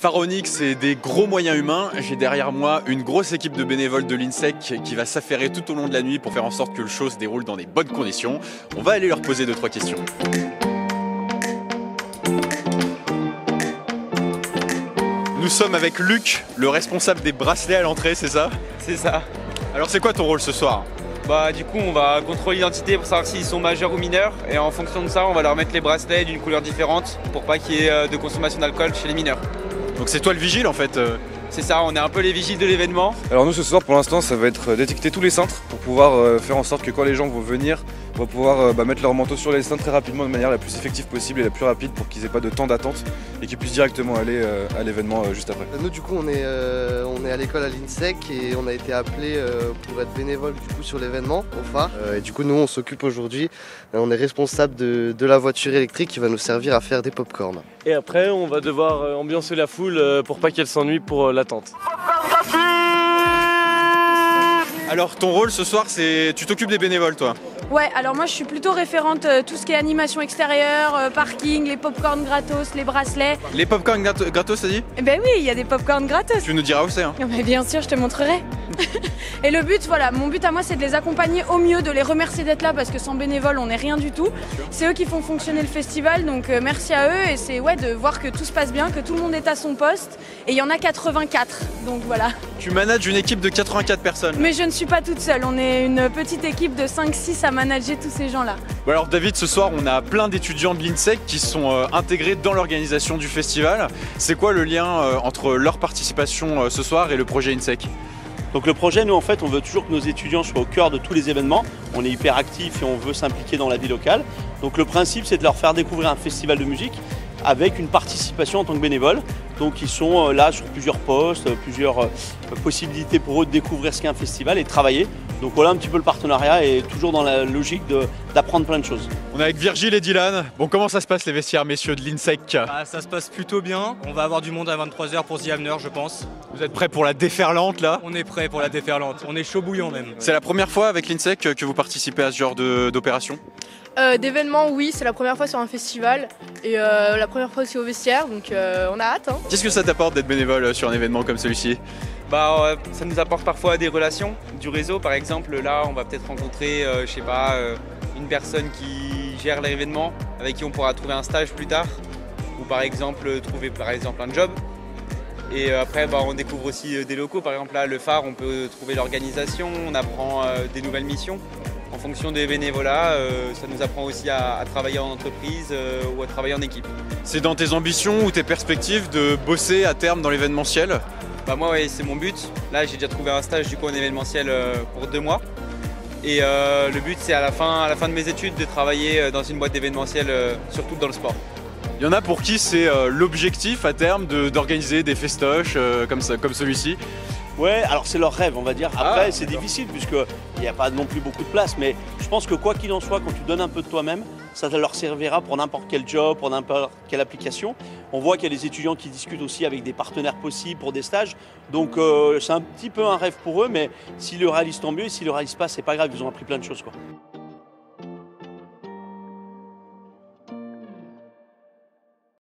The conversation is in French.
Pharaonic, c'est des gros moyens humains. J'ai derrière moi une grosse équipe de bénévoles de l'INSEC qui va s'affairer tout au long de la nuit pour faire en sorte que le show se déroule dans des bonnes conditions. On va aller leur poser 2-3 questions. Nous sommes avec Luc, le responsable des bracelets à l'entrée, c'est ça? C'est ça. Alors c'est quoi ton rôle ce soir? Du coup, on va contrôler l'identité pour savoir s'ils sont majeurs ou mineurs. Et en fonction de ça, on va leur mettre les bracelets d'une couleur différente pour pas qu'il y ait de consommation d'alcool chez les mineurs. Donc c'est toi le vigile en fait? C'est ça, on est un peu les vigiles de l'événement. Alors nous ce soir pour l'instant ça va être détecter tous les cintres pour pouvoir faire en sorte que quand les gens vont venir, on va pouvoir mettre leur manteau sur les cintres très rapidement de manière la plus effective possible et la plus rapide pour qu'ils aient pas de temps d'attente et qu'ils puissent directement aller à l'événement juste après. Nous du coup on est à l'école à l'INSEC et on a été appelé pour être bénévole du coup sur l'événement au phare. Et du coup nous on s'occupe aujourd'hui, on est responsable de la voiture électrique qui va nous servir à faire des pop-corn. Et après on va devoir ambiancer la foule pour pas qu'elle s'ennuie pour l'attente. Alors ton rôle ce soir c'est... Tu t'occupes des bénévoles toi? Ouais, alors moi je suis plutôt référente tout ce qui est animation extérieure, parking, les pop-corn gratos, les bracelets. Les pop-corn gratos, t'as dit? Eh ben oui, il y a des pop-corn gratos. Tu nous diras où c'est hein? Mais bien sûr, je te montrerai. Et le but, voilà, mon but à moi c'est de les accompagner au mieux, de les remercier d'être là parce que sans bénévoles on n'est rien du tout. C'est eux qui font fonctionner le festival, donc merci à eux et c'est de voir que tout se passe bien, que tout le monde est à son poste. Et il y en a 84, donc voilà. Tu manages une équipe de 84 personnes. Mais je ne suis pas toute seule, on est une petite équipe de 5-6 à manager tous ces gens-là. Bon alors David, ce soir on a plein d'étudiants de l'INSEC qui sont intégrés dans l'organisation du festival. C'est quoi le lien entre leur participation ce soir et le projet INSEC? Donc le projet, nous en fait, on veut toujours que nos étudiants soient au cœur de tous les événements. On est hyper actifs et on veut s'impliquer dans la vie locale. Donc le principe, c'est de leur faire découvrir un festival de musique avec une participation en tant que bénévole. Donc ils sont là sur plusieurs postes, plusieurs possibilités pour eux de découvrir ce qu'est un festival et de travailler. Donc voilà un petit peu le partenariat et toujours dans la logique d'apprendre plein de choses. On est avec Virgile et Dylan. Bon, comment ça se passe les vestiaires, messieurs de l'INSEC? Ça se passe plutôt bien. On va avoir du monde à 23h pour The Avener, je pense. Vous êtes prêts pour la déferlante là? On est prêts pour la déferlante. On est chaud bouillant même. C'est la première fois avec l'INSEC que vous participez à ce genre d'opération? D'événements, oui, c'est la première fois sur un festival et la première fois aussi au vestiaire, donc on a hâte. Qu'est-ce que ça t'apporte d'être bénévole sur un événement comme celui-ci? Ça nous apporte parfois des relations, du réseau. Par exemple, là, on va peut-être rencontrer, une personne qui gère l'événement, avec qui on pourra trouver un stage plus tard, ou par exemple trouver un job. Et après, on découvre aussi des locaux. Par exemple, là, le phare, on peut trouver l'organisation, on apprend des nouvelles missions. En fonction des bénévolats, ça nous apprend aussi à travailler en entreprise ou à travailler en équipe. C'est dans tes ambitions ou tes perspectives de bosser à terme dans l'événementiel? Moi, ouais, c'est mon but. Là, j'ai déjà trouvé un stage en événementiel pour 2 mois. Et le but, c'est à la fin de mes études de travailler dans une boîte d'événementiel, surtout dans le sport. Il y en a pour qui c'est l'objectif à terme d'organiser des festoches comme celui-ci? Ouais, alors c'est leur rêve, on va dire. Après, c'est difficile puisqu'il n'y a pas non plus beaucoup de place. Mais je pense que quoi qu'il en soit, quand tu donnes un peu de toi-même, ça leur servira pour n'importe quel job, pour n'importe quelle application. On voit qu'il y a des étudiants qui discutent aussi avec des partenaires possibles pour des stages. Donc c'est un petit peu un rêve pour eux, mais s'ils le réalisent, tant mieux. Et s'ils ne le réalisent pas, c'est pas grave, ils ont appris plein de choses, quoi.